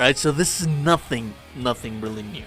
Alright, so this is nothing really new.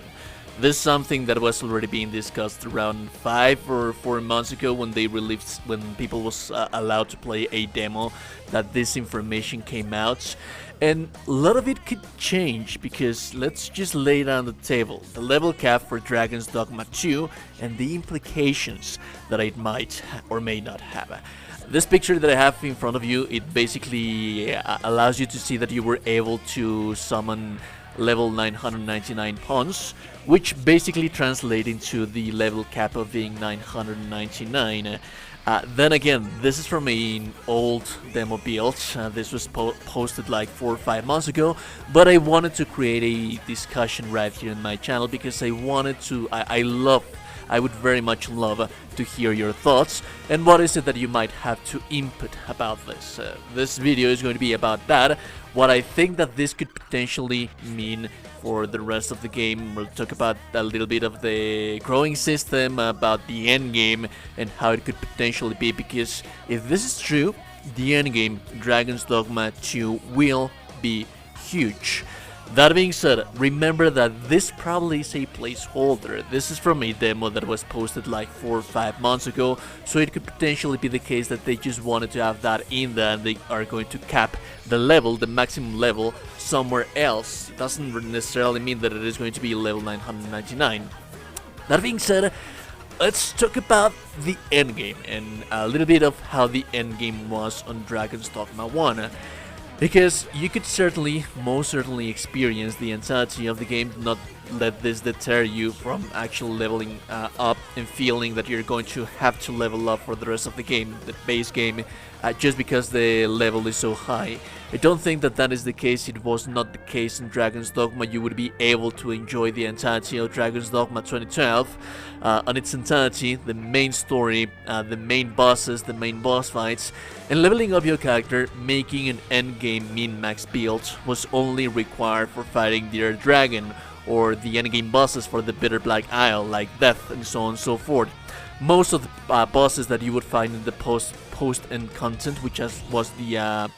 This is something that was already being discussed around 5 or 4 months ago when they released, when people was allowed to play a demo, that this information came out. And a lot of it could change because let's just lay it on the table. The level cap for Dragon's Dogma 2 and the implications that it might or may not have. This picture that I have in front of you, it basically allows you to see that you were able to summon level 999 pawns, which basically translate into the level cap of being 999. Then again, this is from an old demo build. This was posted like 4 or 5 months ago, but I wanted to create a discussion right here in my channel because I wanted to, I would very much love to hear your thoughts and what is it that you might have to input about this. This video is going to be about that, what I think that this could potentially mean for the rest of the game. We'll talk about a little bit of the growing system, about the endgame and how it could potentially be, because if this is true, the endgame, Dragon's Dogma 2, will be huge. That being said, remember that this probably is a placeholder. This is from a demo that was posted like 4 or 5 months ago, so it could potentially be the case that they just wanted to have that in there and they are going to cap the level, the maximum level, somewhere else. It doesn't necessarily mean that it is going to be level 999. That being said, let's talk about the endgame and a little bit of how the endgame was on Dragon's Dogma 1. Because you could most certainly experience the entirety of the game, not let this deter you from actually leveling up and feeling that you're going to have to level up for the rest of the game, the base game, just because the level is so high. I don't think that that is the case. It was not the case in Dragon's Dogma. You would be able to enjoy the entirety of Dragon's Dogma 2012 on its entirety, the main story, the main bosses, the main boss fights, and leveling up your character, making an endgame min-max build was only required for fighting the Earth Dragon, or the endgame bosses for the Bitter Black Isle, like Death and so on and so forth. Most of the bosses that you would find in the post-end content, which was the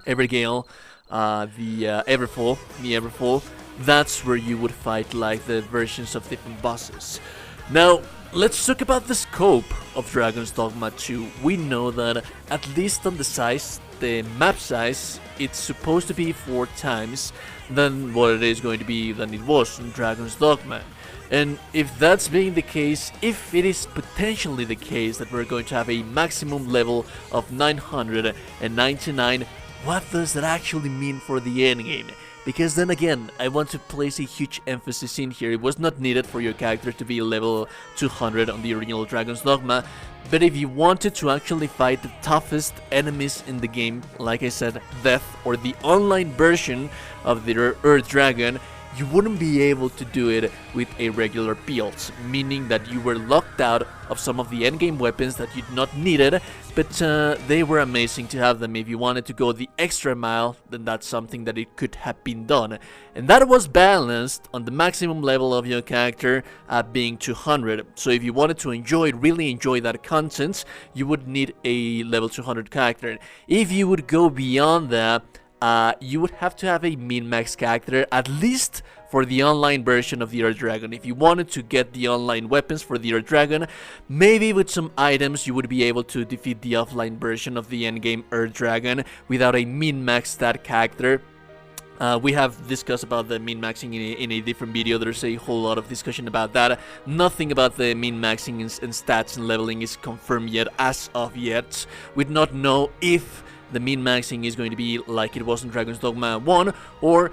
Evergale, the Everfall, that's where you would fight like the versions of different bosses. Now, let's talk about the scope of Dragon's Dogma 2. We know that, at least on the size, the map size, it's supposed to be 4 times than what it is going to be than it was in Dragon's Dogma. And if that's being the case, if it is potentially the case that we're going to have a maximum level of 999, what does that actually mean for the endgame? Because then again, I want to place a huge emphasis in here. It was not needed for your character to be level 200 on the original Dragon's Dogma, but if you wanted to actually fight the toughest enemies in the game, like I said, Death, or the online version of the Earth Dragon, you wouldn't be able to do it with a regular build, meaning that you were locked out of some of the endgame weapons that you did not needed, but they were amazing to have them. If you wanted to go the extra mile, then that's something that it could have been done. And that was balanced on the maximum level of your character being 200. So if you wanted to really enjoy that content, you would need a level 200 character. If you would go beyond that, you would have to have a min-max character, at least for the online version of the Earth Dragon. If you wanted to get the online weapons for the Earth Dragon, maybe with some items you would be able to defeat the offline version of the endgame Earth Dragon without a min-max stat character. We have discussed about the min-maxing in a different video. There's a whole lot of discussion about that. Nothing about the min-maxing and stats and leveling is confirmed yet as of yet. We do not know if the min-maxing is going to be like it was in Dragon's Dogma 1, or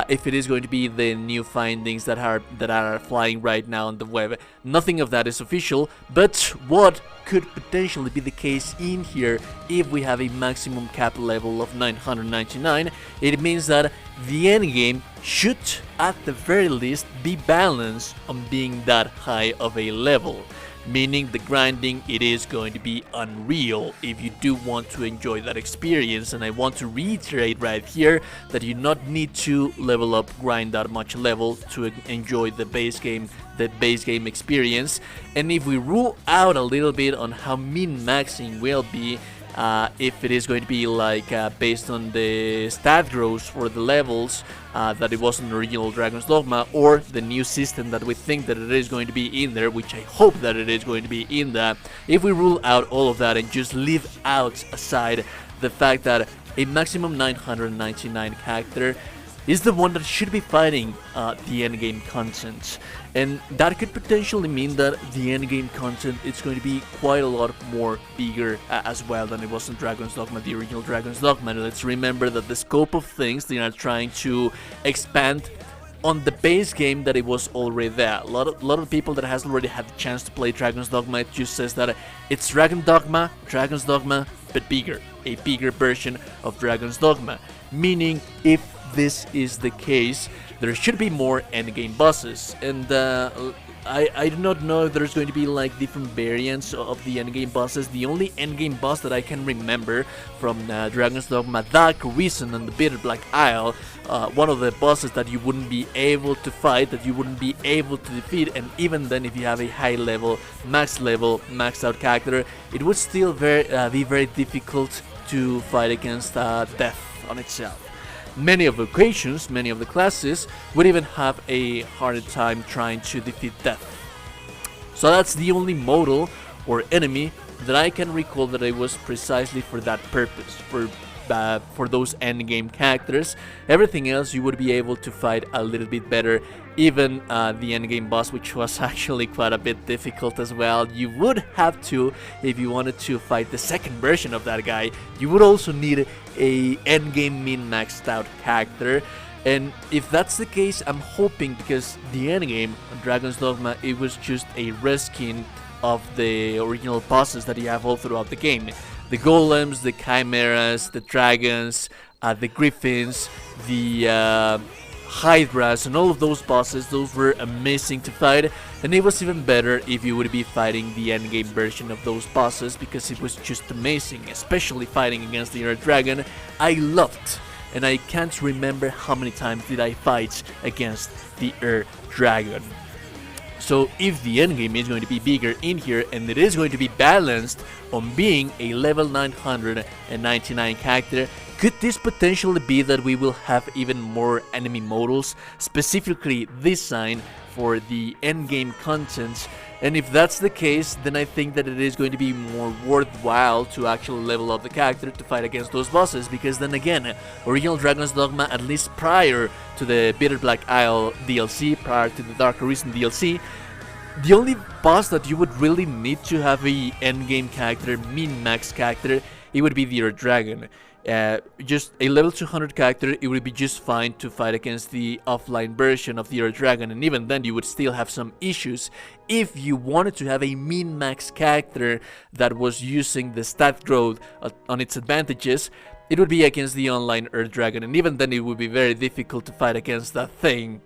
if it is going to be the new findings that are flying right now on the web. Nothing of that is official, but what could potentially be the case in here if we have a maximum cap level of 999, it means that the endgame should at the very least be balanced on being that high of a level. Meaning the grinding, it is going to be unreal if you do want to enjoy that experience. And I want to reiterate right here that you not need to level up, grind that much level to enjoy the base game experience. And if we rule out a little bit on how min-maxing will be, if it is going to be like based on the stat growth for the levels that it was in the original Dragon's Dogma, or the new system that we think that it is going to be in there, which I hope that it is going to be in that. If we rule out all of that and just leave out aside the fact that a maximum 999 character is the one that should be fighting the endgame content, and that could potentially mean that the endgame content is going to be quite a lot more bigger as well than it was in Dragon's Dogma, the original Dragon's Dogma. And let's remember that the scope of things, they are trying to expand on the base game that it was already there. A lot of people that has already had the chance to play Dragon's Dogma, it just says that it's Dragon's Dogma, but bigger, a bigger version of Dragon's Dogma. Meaning, if this is the case, there should be more endgame bosses, and I do not know if there's going to be like different variants of the endgame bosses. The only endgame boss that I can remember from Dragon's Dogma, Dark Reason and the Bitter Black Isle, one of the bosses that you wouldn't be able to fight, that you wouldn't be able to defeat, and even then if you have a high level, maxed out character, it would still be very difficult to fight against death on itself. Many of the occasions, many of the classes would even have a harder time trying to defeat death. So that's the only model or enemy that I can recall that it was precisely for that purpose, for those endgame characters. Everything else you would be able to fight a little bit better. Even the endgame boss, which was actually quite a bit difficult as well. You would have to, if you wanted to fight the second version of that guy, you would also need a endgame min-maxed out character. And if that's the case, I'm hoping, because the endgame on Dragon's Dogma, it was just a reskin of the original bosses that you have all throughout the game. The golems, the chimeras, the dragons, the griffins, the hydras, and all of those bosses, those were amazing to fight. And it was even better if you would be fighting the endgame version of those bosses, because it was just amazing, especially fighting against the Earth Dragon. I loved, and I can't remember how many times did I fight against the Earth Dragon. So if the endgame is going to be bigger in here, and it is going to be balanced on being a level 999 character, could this potentially be that we will have even more enemy models specifically designed for the endgame content? And if that's the case, then I think that it is going to be more worthwhile to actually level up the character to fight against those bosses, because then again, original Dragon's Dogma, at least prior to the Bitter Black Isle DLC, prior to the Dark Reason DLC, the only boss that you would really need to have a endgame character, min-max character, it would be the Earth Dragon. Just a level 200 character, it would be just fine to fight against the offline version of the Earth Dragon, and even then you would still have some issues. If you wanted to have a min-max character that was using the stat growth on its advantages, it would be against the online Earth Dragon, and even then it would be very difficult to fight against that thing.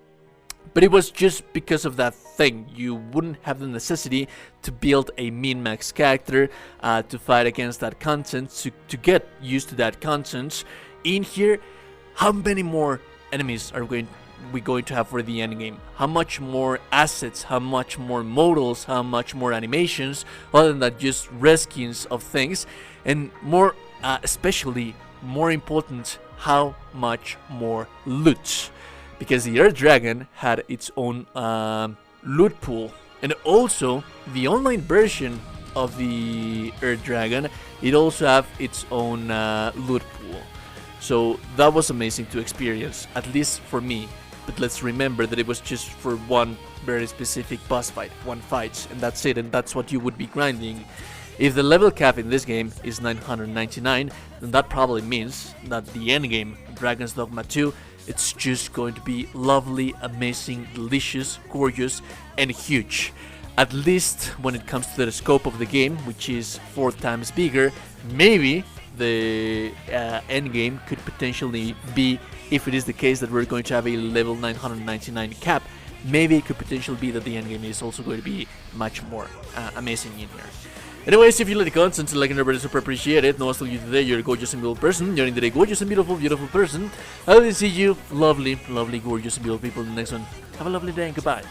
But it was just because of that thing. You wouldn't have the necessity to build a min-max character to fight against that content, to get used to that content. In here, how many more enemies are we going to have for the endgame? How much more assets, how much more models, how much more animations, other than that just reskins of things? And more, especially more important, how much more loot? Because the Earth Dragon had its own loot pool, and also the online version of the Earth Dragon, it also have its own loot pool. So that was amazing to experience, at least for me. But let's remember that it was just for one very specific boss fight, one fight, and that's it, and that's what you would be grinding. If the level cap in this game is 999, then that probably means that the endgame, Dragon's Dogma 2, it's just going to be lovely, amazing, delicious, gorgeous, and huge. At least when it comes to the scope of the game, which is 4 times bigger. Maybe the endgame could potentially be, if it is the case that we're going to have a level 999 cap, maybe it could potentially be that the endgame is also going to be much more amazing in here. Anyways, if you like the content, like and everybody super appreciate it. No, still you today, you're a gorgeous and beautiful person. You're indeed a gorgeous and beautiful person. I will see you, lovely, gorgeous and beautiful people in the next one. Have a lovely day and goodbye.